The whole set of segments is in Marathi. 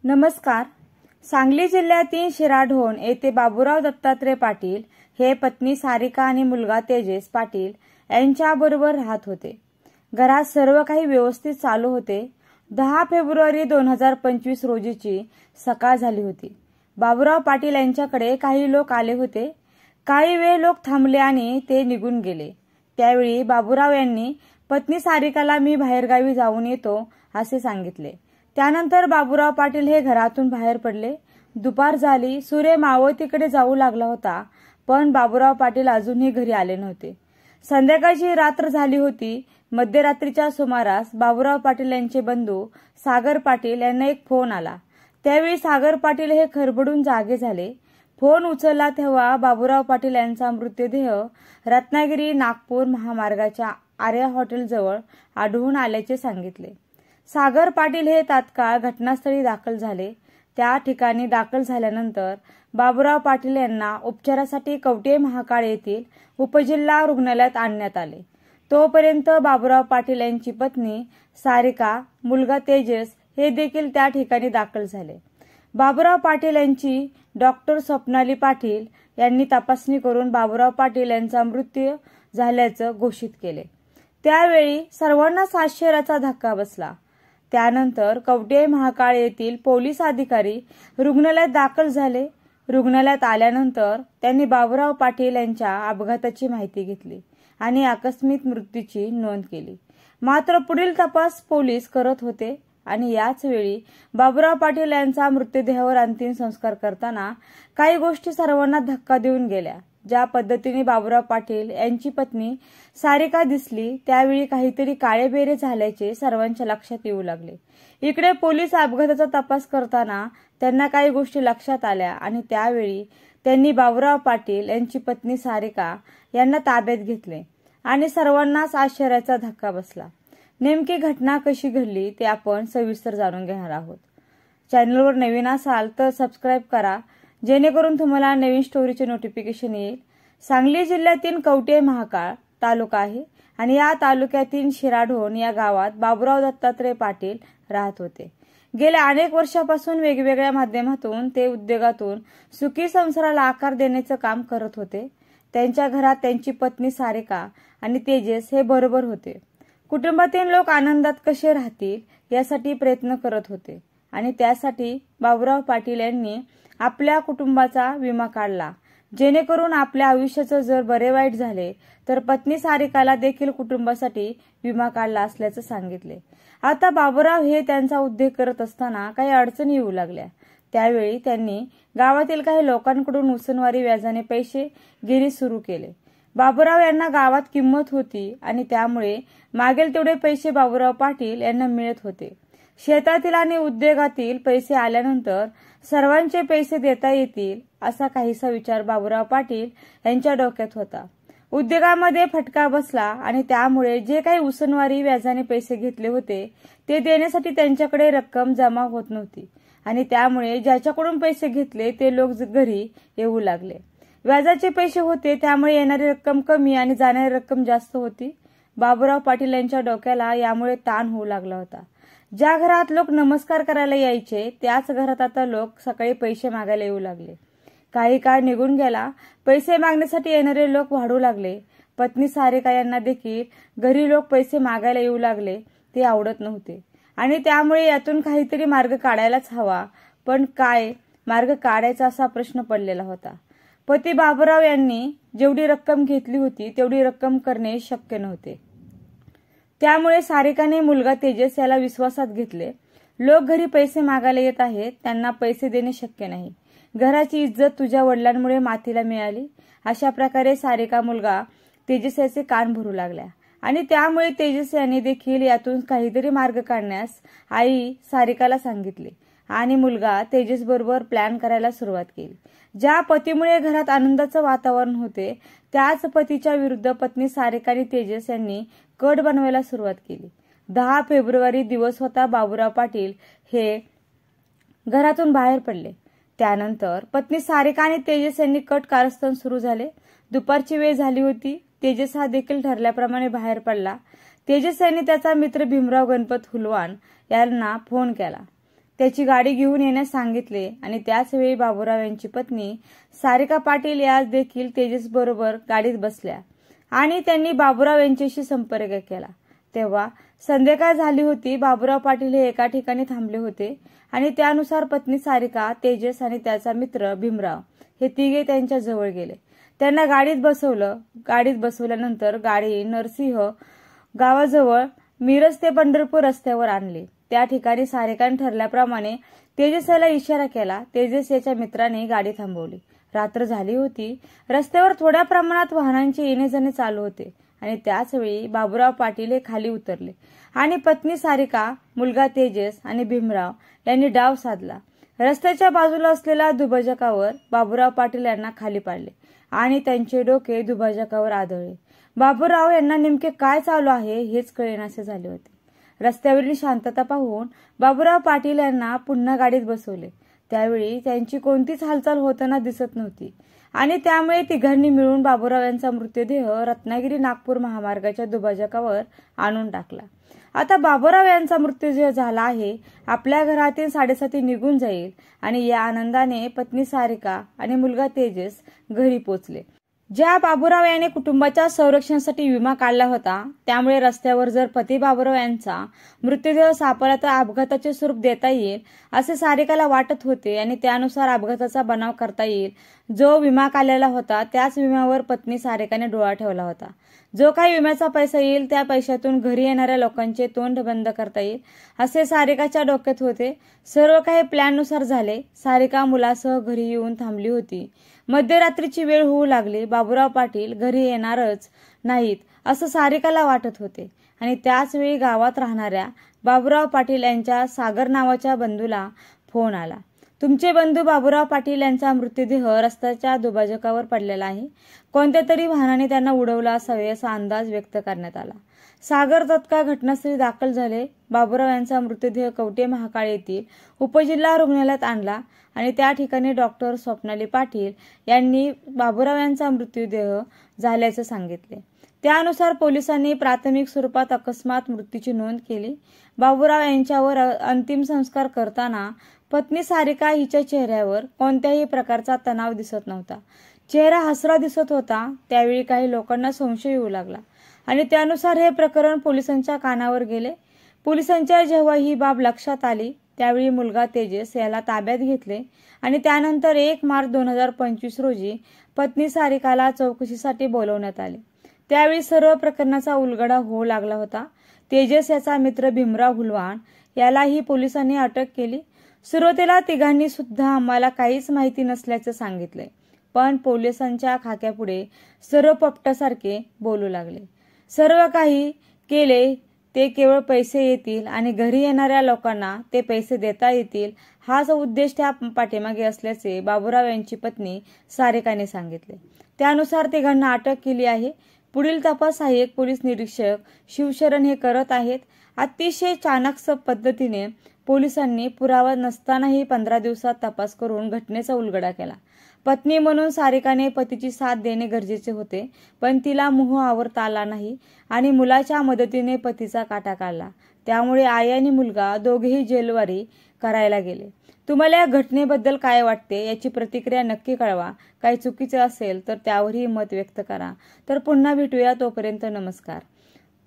नमस्कार. सांगली जिल्ह्यातील शिराढोण येथे बाबूराव दत्तात्रय पाटील हे पत्नी सारिका आणि मुलगा तेजस पाटील यांच्याबरोबर राहत होते. घरात सर्व काही व्यवस्थित चालू होते. 10 फेब्रुवारी 2025 रोजीची सकाळ झाली होती. बाबूराव पाटील यांच्याकडे काही लोक आले होते. काही वेळ लोक थांबले आणि ते निघून गेले. त्यावेळी बाबूराव यांनी पत्नी सारिकाला मी बाहेरगावी जाऊन येतो असे सांगितले. त्यानंतर बाबूराव पाटील हे घरातून बाहेर पडले. दुपार झाली, सूर्य मावळतीकडे जाऊ लागला होता, पण बाबूराव पाटील अजूनही घरी आले नव्हते. संध्याकाळची रात्र झाली होती. मध्यरात्रीच्या सुमारास बाबूराव पाटील यांचे बंधू सागर पाटील यांना एक फोन आला. त्यावेळी सागर पाटील हे खरबडून जागे झाले. फोन उचलला तेव्हा बाबूराव पाटील यांचा मृतदेह रत्नागिरी नागपूर महामार्गाच्या आर्या हॉटेलजवळ आढळून आल्याचे सांगितले. सागर पाटील हे तात्काळ घटनास्थळी दाखल झाले. त्या ठिकाणी दाखल झाल्यानंतर बाबूराव पाटील यांना उपचारासाठी कवठे महाकाळ येथील उपजिल्हा रुग्णालयात आणण्यात आले. तोपर्यंत बाबूराव पाटील यांची पत्नी सारिका, मुलगा तेजस हे देखील त्या ठिकाणी दाखल झाले. बाबूराव पाटील यांची डॉक्टर स्वप्नाली पाटील यांनी तपासणी करून बाबूराव पाटील यांचा मृत्यू झाल्याचं घोषित केले. त्यावेळी सर्वांनाच आश्चर्याचा धक्का बसला. त्यानंतर कवठे महाकाळ येथील पोलीस अधिकारी रुग्णालयात दाखल झाले. रुग्णालयात आल्यानंतर त्यांनी बाबूराव पाटील यांच्या अपघाताची माहिती घेतली आणि आकस्मिक मृत्यूची नोंद केली. मात्र पुढील तपास पोलीस करत होते आणि याच वेळी बाबूराव पाटील यांचा मृतदेहावर अंतिम संस्कार करताना काही गोष्टी सर्वांना धक्का देऊन गेल्या. ज्या पद्धतीने बाबूराव पाटील यांची पत्नी सारिका दिसली त्यावेळी काहीतरी काळेबेरे झाल्याचे सर्वांच्या लक्षात येऊ लागले. इकडे पोलीस अपघाताचा तपास करताना त्यांना काही गोष्टी लक्षात आल्या आणि त्यावेळी त्यांनी बाबूराव पाटील यांची पत्नी सारिका यांना ताब्यात घेतले आणि सर्वांनाच आश्चर्याचा धक्का बसला. नेमकी घटना कशी घडली ते आपण सविस्तर जाणून घेणार आहोत. चॅनलवर नवीन असाल तर सबस्क्राईब करा, जेणेकरून तुम्हाला नवीन स्टोरीचे नोटिफिकेशन येईल. सांगली जिल्ह्यातील कवठे महाकाळ तालुका आहे आणि या तालुक्यातील शिराढोण या गावात बाबूराव दत्तात्रय पाटील राहत होते. गेल्या अनेक वर्षापासून वेगवेगळ्या माध्यमातून ते उद्योगातून सुखी संसाराला आकार देण्याचं काम करत होते. त्यांच्या घरात त्यांची पत्नी सारिका आणि तेजस हे बरोबर होते. कुटुंबातील लोक आनंदात कसे राहतील यासाठी प्रयत्न करत होते आणि त्यासाठी बाबूराव पाटील यांनी आपल्या कुटुंबाचा विमा काढला, जेणेकरून आपल्या आयुष्याचं जर बरे वाईट झाले तर पत्नी सारिकाला देखील कुटुंबासाठी विमा काढला असल्याचं सांगितले. आता बाबूराव हे त्यांचा उद्योग करत असताना काही अडचणी येऊ लागल्या. त्यावेळी त्यांनी गावातील काही लोकांकडून उसनवारी व्याजाने पैसे घेणे सुरू केले. बाबूराव यांना गावात किंमत होती आणि त्यामुळे मागेल तेवढे पैसे बाबूराव पाटील यांना मिळत होते. शेतातील आणि उद्योगातील पैसे आल्यानंतर सर्वांचे पैसे देता येतील असा काहीसा विचार बाबूराव पाटील यांच्या डोक्यात होता. उद्योगामध्ये फटका बसला आणि त्यामुळे जे काही उसनवारी व्याजाने पैसे घेतले होते ते देण्यासाठी त्यांच्याकडे रक्कम जमा होत नव्हती आणि त्यामुळे ज्याच्याकडून पैसे घेतले ते लोक घरी येऊ लागले. व्याजाचे पैसे होते त्यामुळे येणारी रक्कम कमी आणि जाणारी रक्कम जास्त होती. बाबूराव पाटील यांच्या डोक्याला यामुळे ताण होऊ लागला होता. ज्या घरात लोक नमस्कार करायला यायचे त्याच घरात आता लोक सकाळी पैसे मागायला येऊ लागले. काही काळ निघून गेला. पैसे मागण्यासाठी येणारे लोक वाढू लागले. पत्नी सारिका यांना देखील घरी लोक पैसे मागायला येऊ लागले. ते आवडत नव्हते आणि त्यामुळे यातून काहीतरी मार्ग काढायलाच हवा, पण काय मार्ग काढायचा असा प्रश्न पडलेला होता. पती बाबूराव यांनी जेवढी रक्कम घेतली होती तेवढी रक्कम करणे शक्य नव्हते. त्यामुळे सारिकाने मुलगा तेजस याला विश्वासात घेतले. लोक घरी पैसे मागायला येत आहेत, त्यांना पैसे देणे शक्य नाही. घराची इज्जत तुझ्या वडिलांमुळे मातीला मिळाली. अशा प्रकारे सारिका मुलगा तेजस याचे कान भरू लागल्या आणि त्यामुळे तेजस यांनी देखील यातून काहीतरी मार्ग काढण्यास आई सारिकाला सांगितले आणि मुलगा तेजस बरोबर प्लॅन करायला सुरुवात केली. ज्या पतीमुळे घरात आनंदाचं वातावरण होते त्याच पतीच्या विरुद्ध पत्नी सारिका आणि तेजस यांनी कट बनवायला सुरुवात केली. 10 फेब्रुवारी दिवस होता. बाबूराव पाटील हे घरातून बाहेर पडले. त्यानंतर पत्नी सारिका आणि तेजस यांनी कट कारस्थान सुरू झाले. दुपारची वेळ झाली होती. तेजस हा देखील ठरल्याप्रमाणे बाहेर पडला. तेजस यांनी त्याचा मित्र भीमराव गणपत हुलवाण यांना फोन केला. त्याची गाडी घेऊन येण्यास सांगितले आणि त्याच वेळी बाबूराव यांची पत्नी सारिका पाटील याच देखील तेजस बरोबर गाडीत बसल्या आणि त्यांनी बाबूराव यांच्याशी संपर्क केला। तेव्हा संध्याकाळ झाली होती। बाबूराव पाटील हे एका ठिकाणी थांबले होते आणि त्यानुसार पत्नी सारिका, तेजस आणि त्याचा मित्र भीमराव हे तिघे त्यांच्या जवळ गेले। त्यांना गाडीत बसवलं। गाडीत बसवल्यानंतर गाडी नरसिंह गावाजवळ मिरज ते पंढरपूर रस्त्यावर आणली। त्या ठिकाणी सारिकाने ठरल्याप्रमाणे तेजसला इशारा केला। तेजस याच्या मित्राने गाडी थांबवली। रात्र झाली होती। रस्त्यावर थोड्या प्रमाणात वाहनांचे येणे जाणे चालू होते आणि त्याच वेळी बाबूराव पाटील हे खाली उतरले आणि पत्नी सारिका, मुलगा तेजस आणि भीमराव यांनी डाव साधला। रस्त्याच्या बाजूला असलेल्या दुभाजकावर बाबूराव पाटील यांना खाली पाडले आणि त्यांचे डोके दुभाजकावर आदळले। बाबूराव यांना नेमके काय चालू आहे हेच कळेनासे झाले होते। रस्त्यावरील शांतता पाहून बाबूराव पाटील यांना पुन्हा गाडीत बसवले। त्यावेळी त्यांची कोणतीच हालचाल होताना दिसत नव्हती आणि त्यामुळे तिघांनी मिळून बाबूराव यांचा मृतदेह रत्नागिरी नागपूर महामार्गाच्या दुभाजकावर आणून टाकला। आता बाबूराव यांचा मृतदेह झाला आहे। आपल्या घरातील 7:30 निघून जाईल आणि या आनंदाने पत्नी सारिका आणि मुलगा तेजस घरी पोचले। ज्या बाबूराव याने कुटुंबाच्या संरक्षणासाठी विमा काढला होता, त्यामुळे रस्त्यावर जर पती बाबूराव यांचा मृतदेह सापडला तर अपघाताचे स्वरूप देता येईल असे सारिकाला वाटत होते आणि त्यानुसार अपघाताचा बनाव करता येईल। जो विमा काढलेला होता त्याच विम्यावर पत्नी सारिकाने डोळा ठेवला होता। जो काही विम्याचा पैसा येईल त्या पैशातून घरी येणाऱ्या लोकांचे तोंड बंद करता येईल असे सारिकाच्या डोक्यात होते। सर्व काही प्लॅननुसार झाले। सारिका मुलासह घरी येऊन थांबली होती। मध्यरात्रीची वेळ होऊ लागली। बाबूराव पाटील घरी येणारच नाहीत असं सारिकाला वाटत होते आणि त्याच वेळी गावात राहणाऱ्या बाबूराव पाटील यांच्या सागर नावाच्या बंधूला फोन आला। तुमचे बंधू बाबूराव पाटील यांचा मृतदेह रस्त्याच्या दुभाजकावर पडलेला आहे। कोणत्या तरी वाहनाने त्यांना उडवला असावे असा अंदाज व्यक्त करण्यात आला। सागर तत्काळ घटनास्थळी दाखल झाले। बाबूराव यांचा मृतदेह कवठे महाकाळ येथील उपजिल्हा रुग्णालयात आणला आणि त्या ठिकाणी डॉक्टर स्वप्नाली पाटील यांनी बाबूराव यांचा मृतदेह झाल्याचे सांगितले। त्यानुसार पोलिसांनी प्राथमिक स्वरूपात अकस्मात मृत्यूची नोंद केली। बाबूराव यांच्यावर अंतिम संस्कार करताना पत्नी सारिका हिच्या चेहऱ्यावर कोणत्याही प्रकारचा तणाव दिसत नव्हता। चेहरा हसरा दिसत होता। त्यावेळी काही लोकांना संशय येऊ लागला आणि त्यानुसार हे प्रकरण पोलिसांच्या कानावर गेले। पोलिसांच्या जेव्हा ही बाब लक्षात आली त्यावेळी मुलगा तेजस याला ताब्यात घेतले आणि त्यानंतर 1 मार्च 2025 रोजी पत्नी सारिकाला चौकशीसाठी बोलवण्यात आले। त्यावेळी सर्व प्रकरणाचा उलगडा होऊ लागला होता। तेजस याचा मित्र भीमराव हुलवाण यालाही पोलिसांनी अटक केली। सुरुवातीला तिघांनी सुद्धा आम्हाला काहीच माहिती नसल्याचे सांगितले, पण पोलिसांच्या खाक्यापुढे सर्व पोपटासारखे बोलू लागले। सर्व काही केले ते केवळ पैसे येतील आणि घरी येणाऱ्या लोकांना ते पैसे देता येतील हाच उद्देश त्या पाठीमागे असल्याचे बाबूराव यांची पत्नी सारिकाने सांगितले। त्यानुसार तिघांना अटक केली आहे। पुढील तपास सहाय्यक पोलीस निरीक्षक शिवशरण हे करत आहेत। अतिशय चाणाक्ष पद्धतीने पोलिसांनी पुरावा नसतानाही 15 दिवसात तपास करून घटनेचा उलगडा केला। पत्नी म्हणून सारिकाने पतीची साथ देणे गरजेचे होते, पण तिला मोह आवरता आला नाही आणि मुलाच्या मदतीने पतीचा काटा काढला। त्यामुळे आई आणि मुलगा दोघेही जेलवारी करायला गेले। तुम्हाला या घटनेबद्दल काय वाटते याची प्रतिक्रिया नक्की कळवा। काही चुकीचे असेल तर त्यावरही मत व्यक्त करा। तर पुन्हा भेटूया, तोपर्यंत नमस्कार।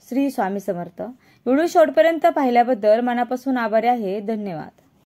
श्री स्वामी समर्थ। व्हिडिओ शेवटपर्यंत पाहिल्याबद्दल मनापासून आभारी आहे। धन्यवाद।